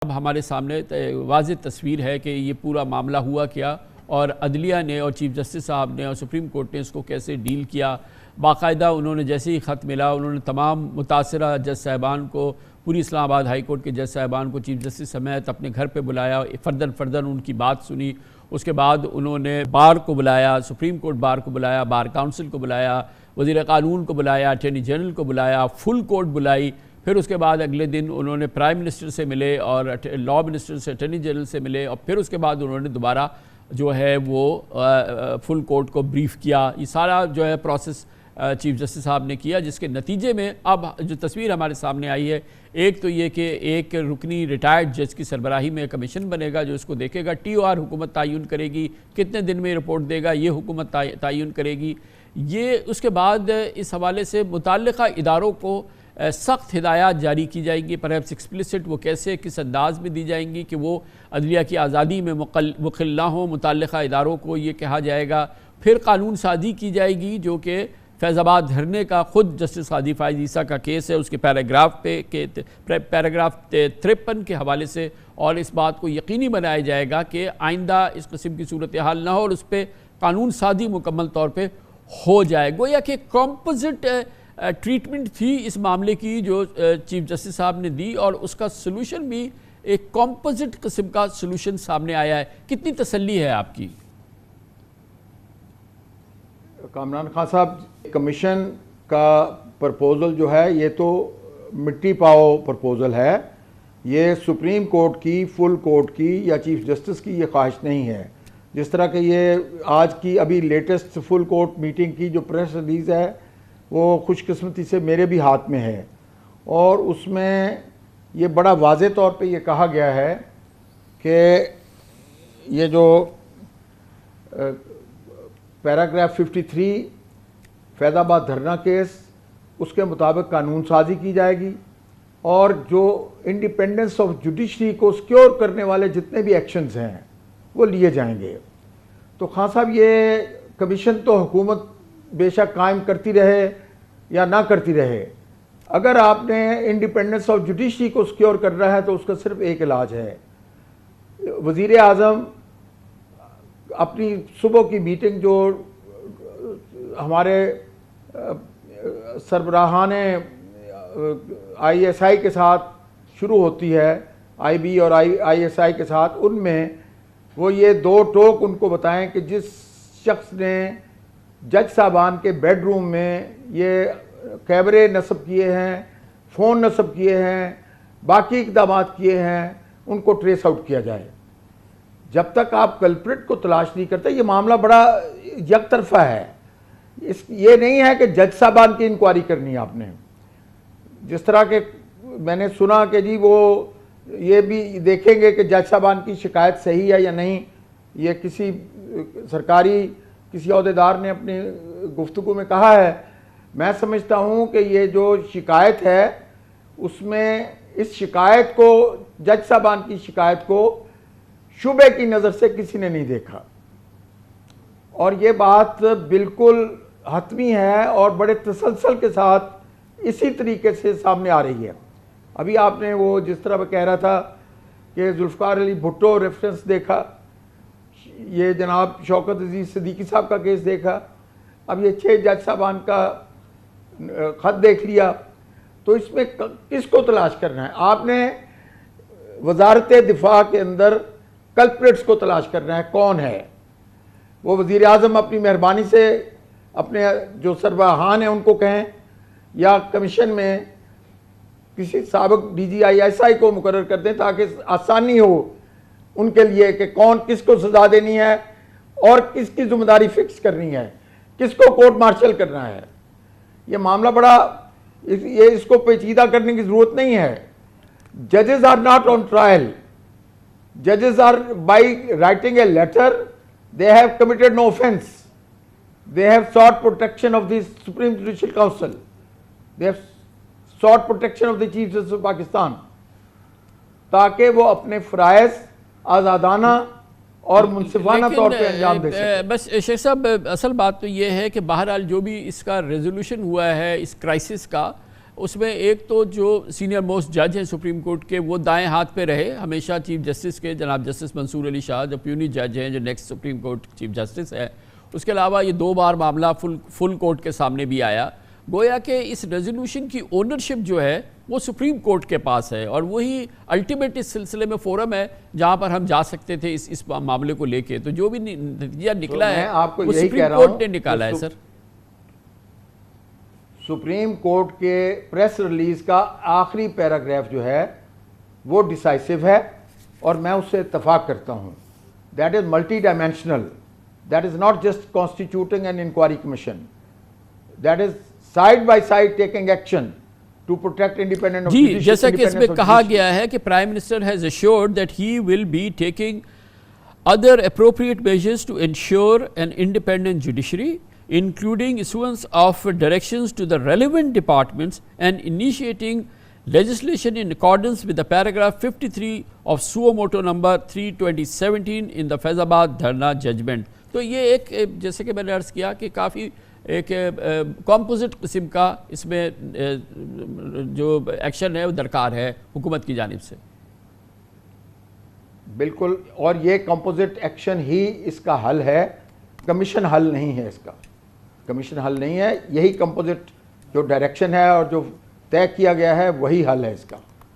اب ہمارے سامنے واضح تصویر ہے کہ یہ پورا معاملہ ہوا کیا اور عدلیہ نے اور چیف جسٹس صاحب نے اور سپریم کورٹ نے اس کو کیسے ڈیل کیا۔ باقاعدہ انہوں نے جیسے ہی خط ملا انہوں نے تمام متاثرہ جج صاحبان کو، پوری اسلام آباد ہائی کورٹ کے جج صاحبان کو چیف جسٹس سمیت اپنے گھر پہ بلایا، فرداً ان کی بات سنی۔ اس کے بعد انہوں نے بار کو بلایا، سپریم کورٹ بار کو بلایا، بار کاؤنسل کو بلایا، وزیر قانون کو بلایا، اٹارنی جنرل کو بلایا، فل کورٹ بلائی۔ پھر اس کے بعد اگلے دن انہوں نے پرائم منسٹر سے ملے اور لاء منسٹر سے، اٹارنی جنرل سے ملے، اور پھر اس کے بعد انہوں نے دوبارہ جو ہے وہ فل کورٹ کو بریف کیا۔ یہ سارا جو ہے پروسیس چیف جسٹس صاحب نے کیا، جس کے نتیجے میں اب جو تصویر ہمارے سامنے آئی ہے، ایک تو یہ کہ ایک رکنی ریٹائرڈ جج کی سربراہی میں کمیشن بنے گا جو اس کو دیکھے گا، ٹی او آر حکومت تعین کرے گی، کتنے دن میں رپورٹ دے گا یہ حکومت تعین کرے گی۔ یہ اس کے بعد اس حوالے سے متعلقہ اداروں کو سخت ہدایات جاری کی جائیں گی، پرہیپس ایکسپلیسٹ وہ کیسے کس انداز میں دی جائیں گی کہ وہ عدلیہ کی آزادی میں مخل نہ ہوں۔ متعلقہ اداروں کو یہ کہا جائے گا، پھر قانون سازی کی جائے گی جو کہ فیض آباد دھرنے کا خود جسٹس قاضی فائز عیسیٰ کا کیس ہے، اس کے پیراگراف 53 کے حوالے سے، اور اس بات کو یقینی بنایا جائے گا کہ آئندہ اس قسم کی صورتحال نہ ہو اور اس پہ قانون سازی مکمل طور پہ ہو جائے۔ گویا کہ کمپوزٹ ٹریٹمنٹ تھی اس معاملے کی جو چیف جسٹس صاحب نے دی، اور اس کا سلوشن بھی ایک کمپوزٹ قسم کا سلوشن سامنے آیا ہے۔ کتنی تسلی ہے آپ کی؟ کامران خان صاحب، کمیشن کا پرپوزل جو ہے یہ تو مٹی پاؤ پرپوزل ہے، یہ سپریم کورٹ کی، فل کورٹ کی یا چیف جسٹس کی یہ خواہش نہیں ہے۔ جس طرح کہ یہ آج کی ابھی لیٹسٹ فل کورٹ میٹنگ کی جو پریس ریلیز ہے وہ خوش قسمتی سے میرے بھی ہاتھ میں ہے، اور اس میں یہ بڑا واضح طور پہ یہ کہا گیا ہے کہ یہ جو پیراگراف 53 فیض آباد دھرنا کیس، اس کے مطابق قانون سازی کی جائے گی، اور جو انڈیپینڈنس آف جوڈیشری کو سیکیور کرنے والے جتنے بھی ایکشنز ہیں وہ لیے جائیں گے۔ تو خان صاحب، یہ کمیشن تو حکومت بے شک قائم کرتی رہے یا نہ کرتی رہے، اگر آپ نے انڈیپینڈنس آف جوڈیشری کو سیکیور کرنا ہے تو اس کا صرف ایک علاج ہے۔ وزیر اعظم اپنی صبح کی میٹنگ جو ہمارے سربراہان آئی ایس آئی کے ساتھ شروع ہوتی ہے، آئی بی اور آئی ایس آئی کے ساتھ، ان میں وہ یہ دو ٹوک ان کو بتائیں کہ جس شخص نے جج صاحبان کے بیڈ روم میں یہ کیمرے نصب کیے ہیں، فون نصب کیے ہیں، باقی اقدامات کیے ہیں، ان کو ٹریس آؤٹ کیا جائے۔ جب تک آپ کلپریٹ کو تلاش نہیں کرتے، یہ معاملہ بڑا یک طرفہ ہے۔ یہ نہیں ہے کہ جج صاحبان کی انکوائری کرنی ہے آپ نے، جس طرح کہ میں نے سنا کہ جی وہ یہ بھی دیکھیں گے کہ جج صاحبان کی شکایت صحیح ہے یا نہیں۔ یہ کسی سرکاری کسی عہدیدار نے اپنی گفتگو میں کہا ہے۔ میں سمجھتا ہوں کہ یہ جو شکایت ہے اس میں اس شکایت کو، جج صاحبان کی شکایت کو شبے کی نظر سے کسی نے نہیں دیکھا، اور یہ بات بالکل حتمی ہے اور بڑے تسلسل کے ساتھ اسی طریقے سے سامنے آ رہی ہے۔ ابھی آپ نے وہ جس طرح میں کہہ رہا تھا کہ ذوالفقار علی بھٹو ریفرنس دیکھا، یہ جناب شوکت عزیز صدیقی صاحب کا کیس دیکھا، اب یہ 6 جج صاحبان کا خط دیکھ لیا، تو اس میں کس کو تلاش کرنا ہے؟ آپ نے وزارت دفاع کے اندر کلپریٹس کو تلاش کرنا ہے، کون ہے وہ؟ وزیر اعظم اپنی مہربانی سے اپنے جو سربراہان ہیں ان کو کہیں، یا کمیشن میں کسی سابق D G I S I کو مقرر کر دیں تاکہ آسانی ہو ان کے لیے کہ کون کس کو سزا دینی ہے اور کس کی ذمہ داری فکس کرنی ہے، کس کو کورٹ مارشل کرنا ہے۔ یہ معاملہ بڑا، یہ اس کو پیچیدہ کرنے کی ضرورت نہیں ہے۔ ججز آر ناٹ آن ٹرائل، ججز are by writing a letter they have committed no offense, they have sought protection of the Supreme Judicial Council, they have sought protection of the Chief Justice of Pakistan، تاکہ وہ اپنے فرائض آزادانہ اور منصفانہ طور پہ انجام دے سکیں۔ بس شیخ صاحب، اصل بات تو یہ ہے کہ بہرحال جو بھی اس کا ریزولوشن ہوا ہے اس کرائسس کا، اس میں ایک تو جو سینئر موسٹ جج ہیں سپریم کورٹ کے وہ دائیں ہاتھ پہ رہے ہمیشہ چیف جسٹس کے، جناب جسٹس منصور علی شاہ جو پیونی جج ہیں، جو next supreme court chief justice ہے. اس کے علاوہ یہ 2 بار معاملہ فل کورٹ کے سامنے بھی آیا. گویا کہ اس ریزولوشن کی اونرشپ جو ہے وہ سپریم کورٹ کے پاس ہے، اور وہی الٹیمیٹ اس سلسلے میں فورم ہے جہاں پر ہم جا سکتے تھے اس معاملے کو لے کے. تو جو بھی نتیجہ نکلا ہے وہ سپریم کورٹ نے نکالا ہے. سر سپریم کورٹ کے پریس ریلیز کا آخری پیراگراف جو ہے وہ ڈیسائسو ہے، اور میں اس سے اتفاق کرتا ہوں. That is multidimensional. That is not just constituting an inquiry commission. That is side by side taking action to protect independent of جی، جیسا کہ اس میں کہا گیا ہے کہ prime minister has assured that he will be taking other appropriate measures to ensure an independent judiciary, including issuance of directions to the relevant departments and initiating legislation in accordance with the paragraph 53 of suo motu number 3/2017 in the Faizabad Dharna judgment. تو یہ ایک جیسے کہ میں نے عرض کیا کہ کافی ایک کمپوزٹ قسم کا اس میں جو ایکشن ہے وہ درکار ہے حکومت کی جانب سے. بالکل، اور یہ کمپوزٹ ایکشن ہی اس کا حل ہے، کمیشن حل نہیں ہے. اس کا کمیشن حل نہیں ہے، یہی کمپوزٹ جو ڈائریکشن ہے اور جو طے کیا گیا ہے وہی حل ہے اس کا.